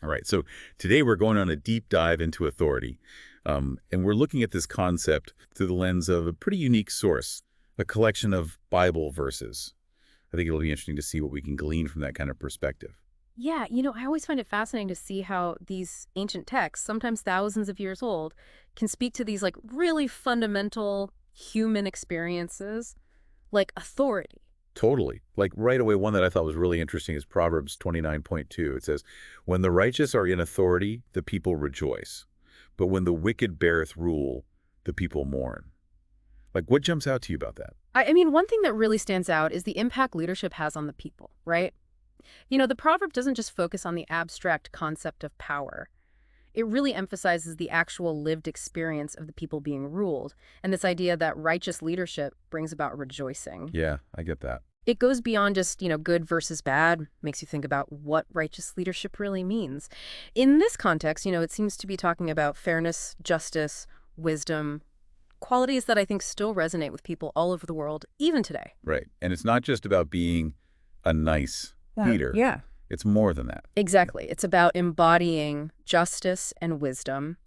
All right, so today we're going on a deep dive into authority, and we're looking at this concept through the lens of a pretty unique source, a collection of Bible verses. I think it'll be interesting to see what we can glean from that kind of perspective. Yeah, I always find it fascinating to see how these ancient texts, sometimes thousands of years old, can speak to these like really fundamental human experiences, like authority. Totally. Like right away, one that I thought was really interesting is Proverbs 29:2. It says, "When the righteous are in authority, the people rejoice. But when the wicked beareth rule, the people mourn." Like, what jumps out to you about that? I mean, one thing that really stands out is the impact leadership has on the people, right? The proverb doesn't just focus on the abstract concept of power. It really emphasizes the actual lived experience of the people being ruled, and this idea that righteous leadership brings about rejoicing. Yeah, I get that. It goes beyond just, good versus bad, makes you think about what righteous leadership really means. In this context, it seems to be talking about fairness, justice, wisdom, qualities that I think still resonate with people all over the world, even today. Right. And it's not just about being a nice leader. Yeah. It's more than that. Exactly. It's about embodying justice and wisdom.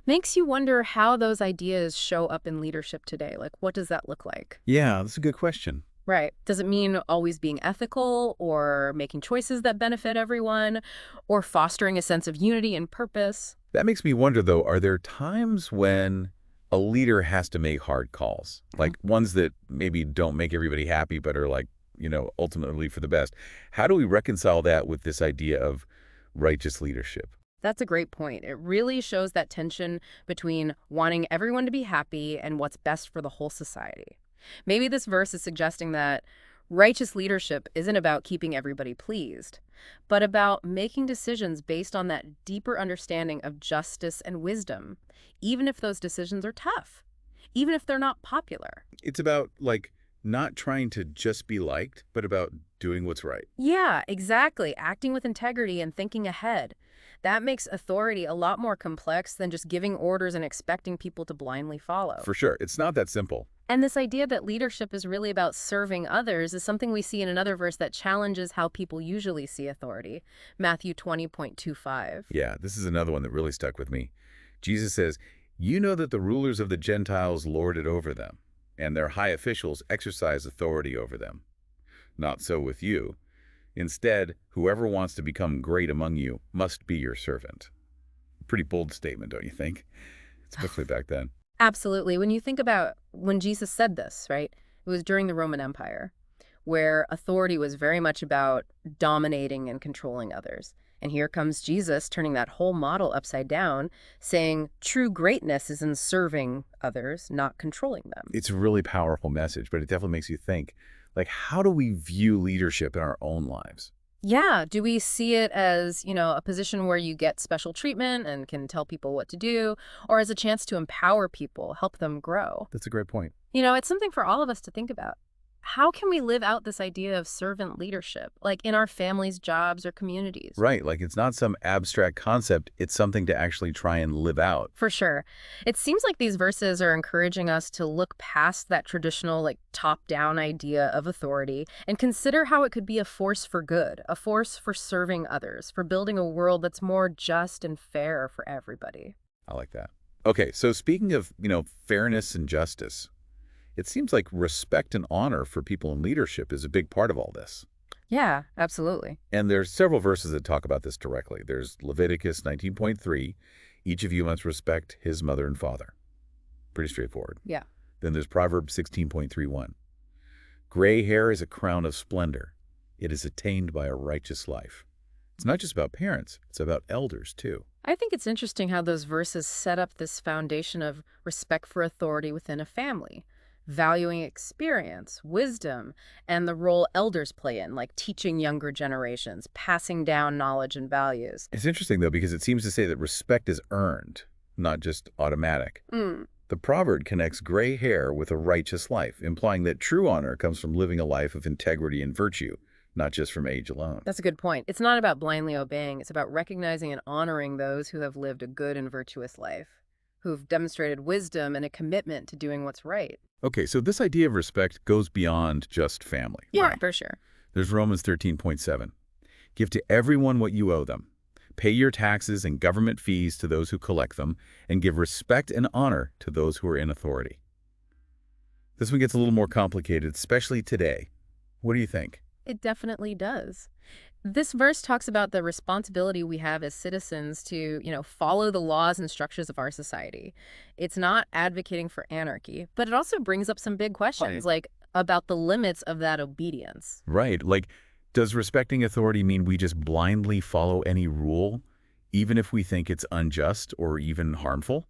Makes you wonder how those ideas show up in leadership today. Like, what does that look like? Yeah, that's a good question. Right. Does it mean always being ethical or making choices that benefit everyone or fostering a sense of unity and purpose? That makes me wonder, though, are there times when a leader has to make hard calls? Like ones that maybe don't make everybody happy, but are like, ultimately for the best. How do we reconcile that with this idea of righteous leadership? That's a great point. It really shows that tension between wanting everyone to be happy and what's best for the whole society. Maybe this verse is suggesting that righteous leadership isn't about keeping everybody pleased, but about making decisions based on that deeper understanding of justice and wisdom, even if those decisions are tough, even if they're not popular. It's about, like, not trying to just be liked, but about doing what's right. Yeah, exactly. Acting with integrity and thinking ahead. That makes authority a lot more complex than just giving orders and expecting people to blindly follow. For sure. It's not that simple. And this idea that leadership is really about serving others is something we see in another verse that challenges how people usually see authority. Matthew 20:25. Yeah, this is another one that really stuck with me. Jesus says, "You know that the rulers of the Gentiles lord it over them, and their high officials exercise authority over them. Not so with you. Instead, whoever wants to become great among you must be your servant." Pretty bold statement, don't you think? Especially back then. Absolutely. When you think about when Jesus said this, right? It was during the Roman Empire, where authority was very much about dominating and controlling others. And here comes Jesus turning that whole model upside down, saying true greatness is in serving others, not controlling them. It's a really powerful message, but it definitely makes you think, like, how do we view leadership in our own lives? Yeah. Do we see it as, a position where you get special treatment and can tell people what to do, or as a chance to empower people, help them grow? That's a great point. It's something for all of us to think about. How can we live out this idea of servant leadership, like in our families, jobs, or communities? Right, like it's not some abstract concept, it's something to actually try and live out. For sure. It seems like these verses are encouraging us to look past that traditional, like, top-down idea of authority and consider how it could be a force for good, a force for serving others, for building a world that's more just and fair for everybody. I like that. Okay, so speaking of, fairness and justice, it seems like respect and honor for people in leadership is a big part of all this. Yeah, absolutely. And there's several verses that talk about this directly. There's Leviticus 19:3, each of you must respect his mother and father. Pretty straightforward. Yeah. Then there's Proverbs 16:1. Gray hair is a crown of splendor. It is attained by a righteous life. It's not just about parents, it's about elders too. I think it's interesting how those verses set up this foundation of respect for authority within a family, valuing experience, wisdom, and the role elders play in, like teaching younger generations, passing down knowledge and values. It's interesting, though, because it seems to say that respect is earned, not just automatic. Mm, The proverb connects gray hair with a righteous life, implying that true honor comes from living a life of integrity and virtue, not just from age alone. that's a good point. It's not about blindly obeying. It's about recognizing and honoring those who have lived a good and virtuous life, who've demonstrated wisdom and a commitment to doing what's right. Okay, so this idea of respect goes beyond just family. Yeah, Right. for sure. There's Romans 13:7. Give to everyone what you owe them. Pay your taxes and government fees to those who collect them, and give respect and honor to those who are in authority. This one gets a little more complicated, especially today. What do you think? It definitely does. This verse talks about the responsibility we have as citizens to, follow the laws and structures of our society. It's not advocating for anarchy, but it also brings up some big questions, Right. like about the limits of that obedience. Right. Like, does respecting authority mean we just blindly follow any rule, even if we think it's unjust or even harmful?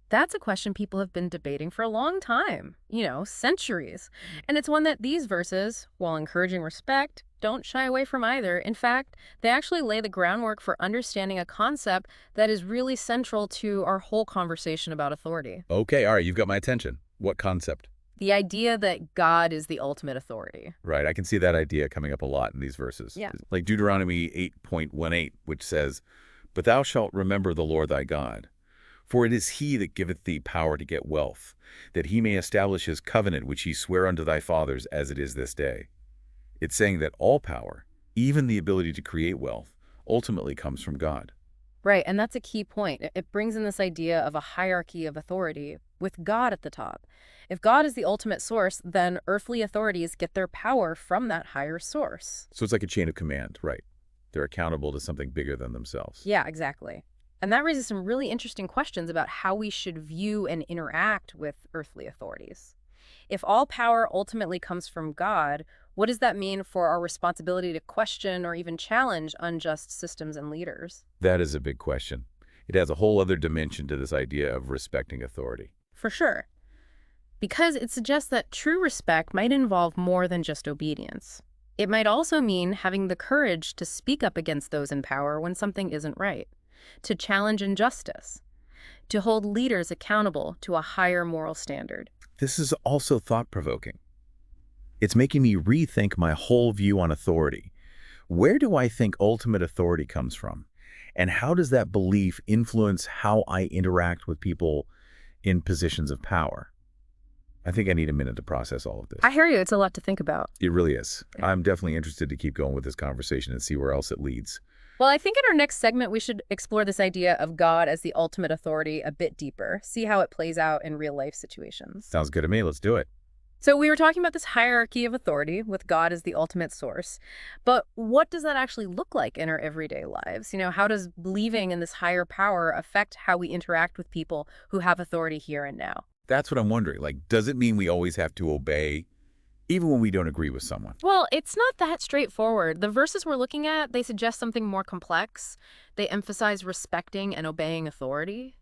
That's a question people have been debating for a long time, centuries. And it's one that these verses, while encouraging respect, don't shy away from either. In fact, they actually lay the groundwork for understanding a concept that is really central to our whole conversation about authority. Okay, all right, you've got my attention. What concept? The idea that God is the ultimate authority. Right, I can see that idea coming up a lot in these verses. Yeah. Like Deuteronomy 8:18, which says, "But thou shalt remember the Lord thy God. For it is he that giveth thee power to get wealth, that he may establish his covenant which he sware unto thy fathers as it is this day." It's saying that all power, even the ability to create wealth, ultimately comes from God. Right, and that's a key point. It brings in this idea of a hierarchy of authority with God at the top. If God is the ultimate source, then earthly authorities get their power from that higher source. So it's like a chain of command, right? They're accountable to something bigger than themselves. Yeah, exactly. And that raises some really interesting questions about how we should view and interact with earthly authorities. If all power ultimately comes from God, what does that mean for our responsibility to question or even challenge unjust systems and leaders? That is a big question. It has a whole other dimension to this idea of respecting authority. For sure. Because it suggests that true respect might involve more than just obedience. It might also mean having the courage to speak up against those in power when something isn't right, to challenge injustice, to hold leaders accountable to a higher moral standard. This is also thought-provoking. It's making me rethink my whole view on authority. Where do I think ultimate authority comes from? And how does that belief influence how I interact with people in positions of power? I think I need a minute to process all of this. I hear you. It's a lot to think about. It really is. Yeah. I'm definitely interested to keep going with this conversation and see where else it leads. Well, I think in our next segment, we should explore this idea of God as the ultimate authority a bit deeper, see how it plays out in real life situations. Sounds good to me. Let's do it. So we were talking about this hierarchy of authority with God as the ultimate source. But what does that actually look like in our everyday lives? How does believing in this higher power affect how we interact with people who have authority here and now? That's what I'm wondering. Like, does it mean we always have to obey, even when we don't agree with someone? Well, it's not that straightforward. The verses we're looking at, they suggest something more complex. They emphasize respecting and obeying authority.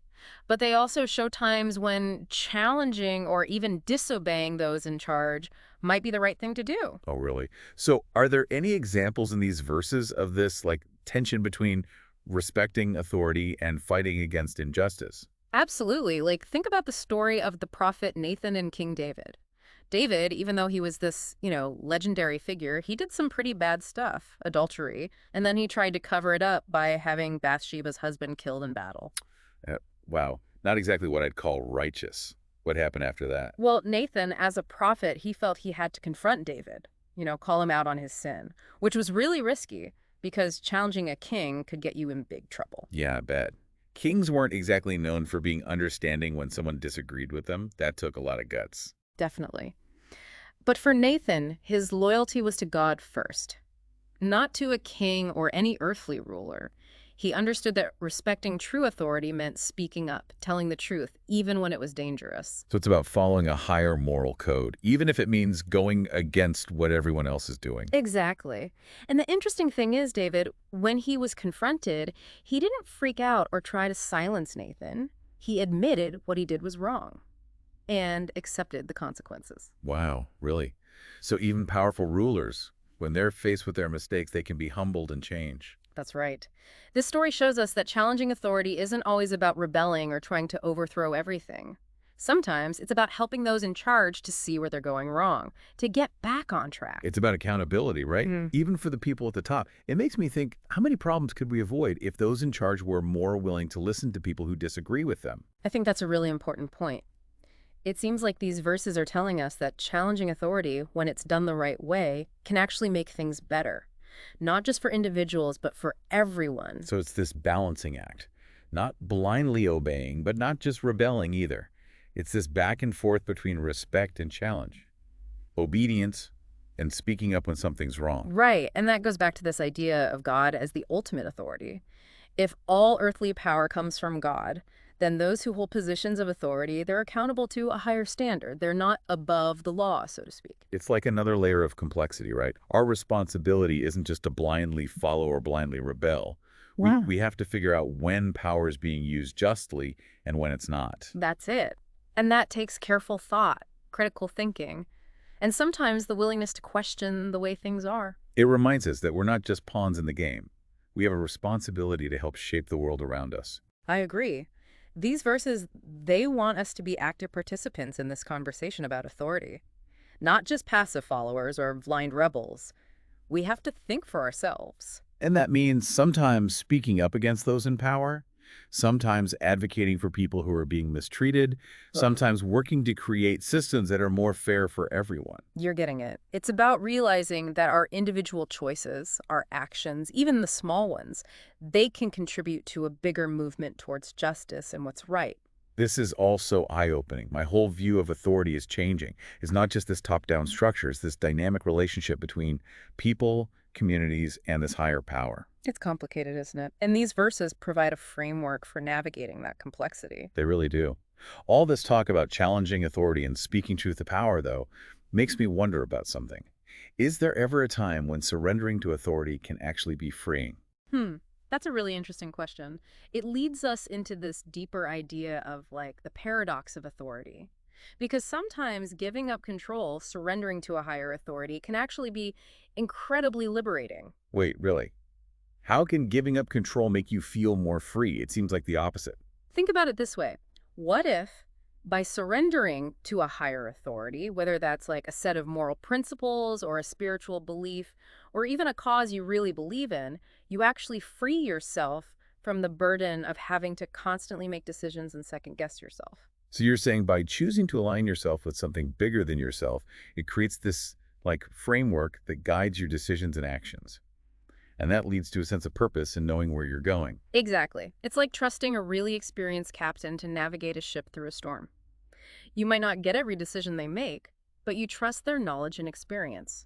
But they also show times when challenging or even disobeying those in charge might be the right thing to do. Oh, really? So are there any examples in these verses of this, like, tension between respecting authority and fighting against injustice? Absolutely. Like, think about the story of the prophet Nathan and King David. David, even though he was this, legendary figure, he did some pretty bad stuff, adultery, and then he tried to cover it up by having Bathsheba's husband killed in battle. Wow. Not exactly what I'd call righteous. What happened after that? Well, Nathan, as a prophet, he felt he had to confront David, call him out on his sin, which was really risky because challenging a king could get you in big trouble. Yeah, I bet. Kings weren't exactly known for being understanding when someone disagreed with them. That took a lot of guts. Definitely. But for Nathan, his loyalty was to God first, not to a king or any earthly ruler. He understood that respecting true authority meant speaking up, telling the truth, even when it was dangerous. So it's about following a higher moral code, even if it means going against what everyone else is doing. Exactly. And the interesting thing is, David, when he was confronted, he didn't freak out or try to silence Nathan. He admitted what he did was wrong and accepted the consequences. Wow, really? So even powerful rulers, when they're faced with their mistakes, they can be humbled and change. That's right. This story shows us that challenging authority isn't always about rebelling or trying to overthrow everything. Sometimes it's about helping those in charge to see where they're going wrong, to get back on track. It's about accountability, right? Even for the people at the top. It makes me think, how many problems could we avoid if those in charge were more willing to listen to people who disagree with them? I think that's a really important point. It seems like these verses are telling us that challenging authority, when it's done the right way, can actually make things better. not just for individuals, but for everyone. So it's this balancing act. Not blindly obeying, but not just rebelling either. It's this back and forth between respect and challenge. Obedience and speaking up when something's wrong. Right, and that goes back to this idea of God as the ultimate authority. If all earthly power comes from God, then those who hold positions of authority, they're accountable to a higher standard. They're not above the law, so to speak. It's like another layer of complexity, right? Our responsibility isn't just to blindly follow or blindly rebel. Wow. We have to figure out when power is being used justly and when it's not. That's it. And that takes careful thought, critical thinking, and sometimes the willingness to question the way things are. It reminds us that we're not just pawns in the game. We have a responsibility to help shape the world around us. I agree. These verses, they want us to be active participants in this conversation about authority, not just passive followers or blind rebels. We have to think for ourselves. And that means sometimes speaking up against those in power, sometimes advocating for people who are being mistreated, sometimes working to create systems that are more fair for everyone. You're getting it. It's about realizing that our individual choices, our actions, even the small ones, they can contribute to a bigger movement towards justice and what's right. This is also eye-opening. My whole view of authority is changing. It's not just this top-down structure. It's this dynamic relationship between people, communities, and this higher power. It's complicated, isn't it? And these verses provide a framework for navigating that complexity. They really do. All this talk about challenging authority and speaking truth to power, though, makes me wonder about something. Is there ever a time when surrendering to authority can actually be freeing? That's a really interesting question. It leads us into this deeper idea of like the paradox of authority. Because sometimes giving up control, surrendering to a higher authority, can actually be incredibly liberating. Wait, really? How can giving up control make you feel more free? It seems like the opposite. Think about it this way. What if, by surrendering to a higher authority, whether that's like a set of moral principles or a spiritual belief, or even a cause you really believe in, you actually free yourself from the burden of having to constantly make decisions and second-guess yourself? So you're saying by choosing to align yourself with something bigger than yourself, it creates this framework that guides your decisions and actions. And that leads to a sense of purpose in knowing where you're going. Exactly. It's like trusting a really experienced captain to navigate a ship through a storm. You might not get every decision they make, but you trust their knowledge and experience.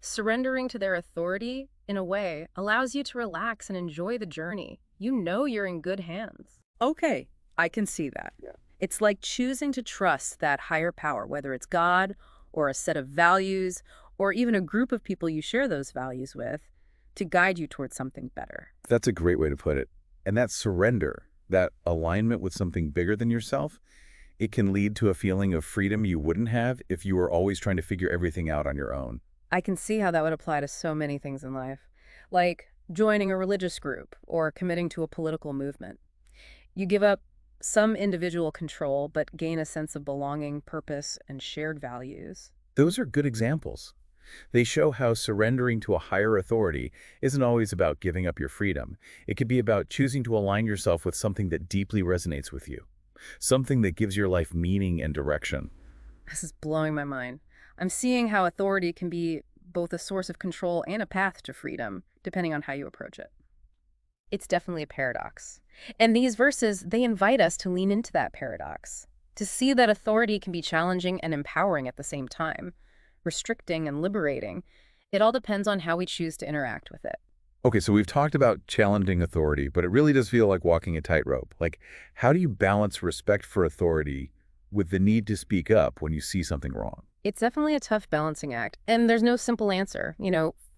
Surrendering to their authority, in a way, allows you to relax and enjoy the journey. You know you're in good hands. Okay, I can see that. Yeah. It's like choosing to trust that higher power, whether it's God or a set of values or even a group of people you share those values with, to guide you towards something better. That's a great way to put it. And that surrender, that alignment with something bigger than yourself, it can lead to a feeling of freedom you wouldn't have if you were always trying to figure everything out on your own. I can see how that would apply to so many things in life, like joining a religious group or committing to a political movement. You give up some individual control, but gain a sense of belonging, purpose, and shared values. Those are good examples. They show how surrendering to a higher authority isn't always about giving up your freedom. It could be about choosing to align yourself with something that deeply resonates with you, something that gives your life meaning and direction. This is blowing my mind. I'm seeing how authority can be both a source of control and a path to freedom, depending on how you approach it. It's definitely a paradox. And these verses, they invite us to lean into that paradox, to see that authority can be challenging and empowering at the same time, restricting and liberating. It all depends on how we choose to interact with it. Okay, so we've talked about challenging authority, but it really does feel like walking a tightrope. How do you balance respect for authority with the need to speak up when you see something wrong? It's definitely a tough balancing act, and there's no simple answer.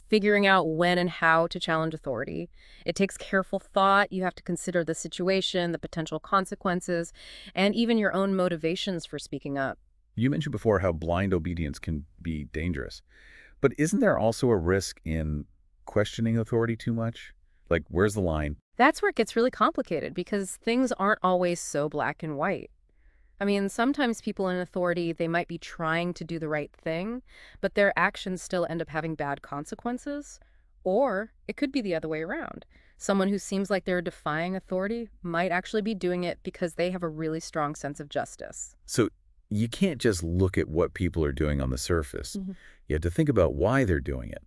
Figuring out when and how to challenge authority. It takes careful thought. You have to consider the situation, the potential consequences, and even your own motivations for speaking up. You mentioned before how blind obedience can be dangerous. But isn't there also a risk in questioning authority too much? Where's the line? That's where it gets really complicated because things aren't always so black and white. Sometimes people in authority, they might be trying to do the right thing, but their actions still end up having bad consequences. Or it could be the other way around. Someone who seems like they're defying authority might actually be doing it because they have a really strong sense of justice. So you can't just look at what people are doing on the surface. You have to think about why they're doing it.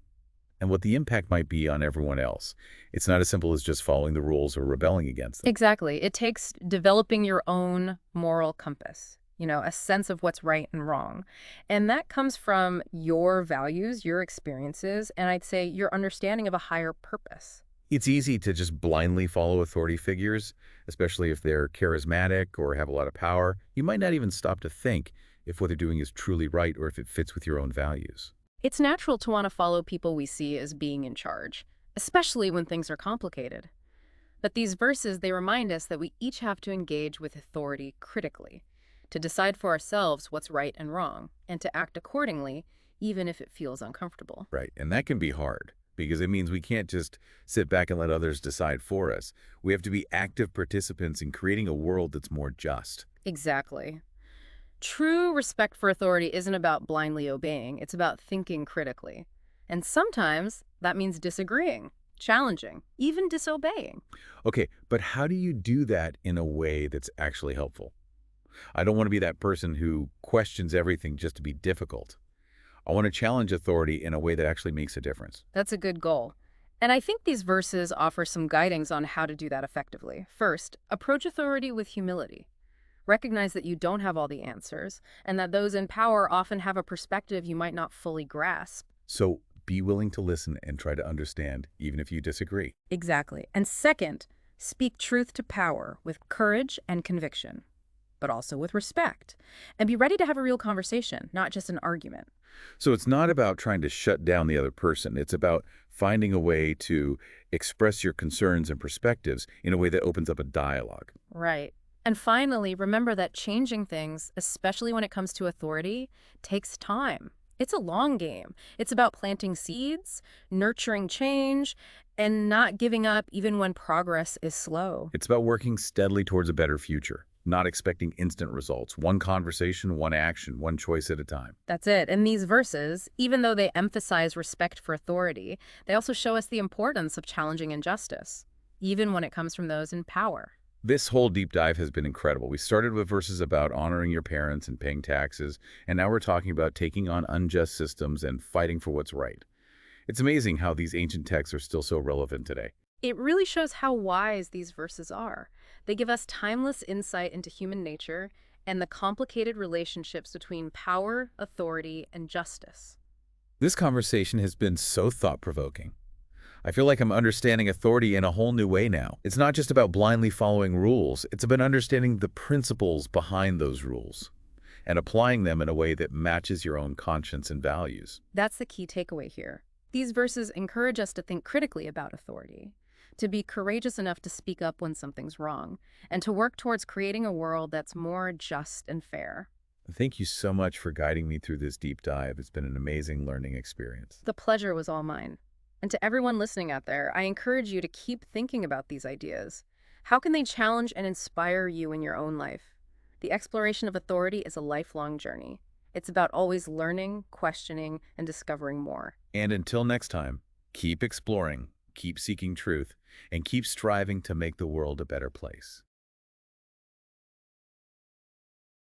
and what the impact might be on everyone else. It's not as simple as just following the rules or rebelling against them. Exactly. It takes developing your own moral compass, a sense of what's right and wrong. And that comes from your values, your experiences, and I'd say your understanding of a higher purpose. It's easy to just blindly follow authority figures, especially if they're charismatic or have a lot of power. You might not even stop to think if what they're doing is truly right or if it fits with your own values. It's natural to want to follow people we see as being in charge, especially when things are complicated. But these verses, they remind us that we each have to engage with authority critically, to decide for ourselves what's right and wrong, and to act accordingly, even if it feels uncomfortable. Right, and that can be hard because it means we can't just sit back and let others decide for us. We have to be active participants in creating a world that's more just. Exactly. True respect for authority isn't about blindly obeying, it's about thinking critically. And sometimes that means disagreeing, challenging, even disobeying. Okay, but how do you do that in a way that's actually helpful? I don't want to be that person who questions everything just to be difficult. I want to challenge authority in a way that actually makes a difference. That's a good goal. And I think these verses offer some guidings on how to do that effectively. First, approach authority with humility. Recognize that you don't have all the answers, and that those in power often have a perspective you might not fully grasp. So be willing to listen and try to understand, even if you disagree. Exactly. And second, speak truth to power with courage and conviction, but also with respect. And be ready to have a real conversation, not just an argument. So it's not about trying to shut down the other person. It's about finding a way to express your concerns and perspectives in a way that opens up a dialogue. Right. And finally, remember that changing things, especially when it comes to authority, takes time. It's a long game. It's about planting seeds, nurturing change, and not giving up even when progress is slow. It's about working steadily towards a better future, not expecting instant results. One conversation, one action, one choice at a time. That's it. And these verses, even though they emphasize respect for authority, they also show us the importance of challenging injustice, even when it comes from those in power. This whole deep dive has been incredible. We started with verses about honoring your parents and paying taxes, and now we're talking about taking on unjust systems and fighting for what's right. It's amazing how these ancient texts are still so relevant today. It really shows how wise these verses are. They give us timeless insight into human nature and the complicated relationships between power, authority, and justice. This conversation has been so thought-provoking. I feel like I'm understanding authority in a whole new way now. It's not just about blindly following rules. It's about understanding the principles behind those rules and applying them in a way that matches your own conscience and values. That's the key takeaway here. These verses encourage us to think critically about authority, to be courageous enough to speak up when something's wrong, and to work towards creating a world that's more just and fair. Thank you so much for guiding me through this deep dive. It's been an amazing learning experience. The pleasure was all mine. And to everyone listening out there, I encourage you to keep thinking about these ideas. How can they challenge and inspire you in your own life? The exploration of authority is a lifelong journey. It's about always learning, questioning, and discovering more. And until next time, keep exploring, keep seeking truth, and keep striving to make the world a better place.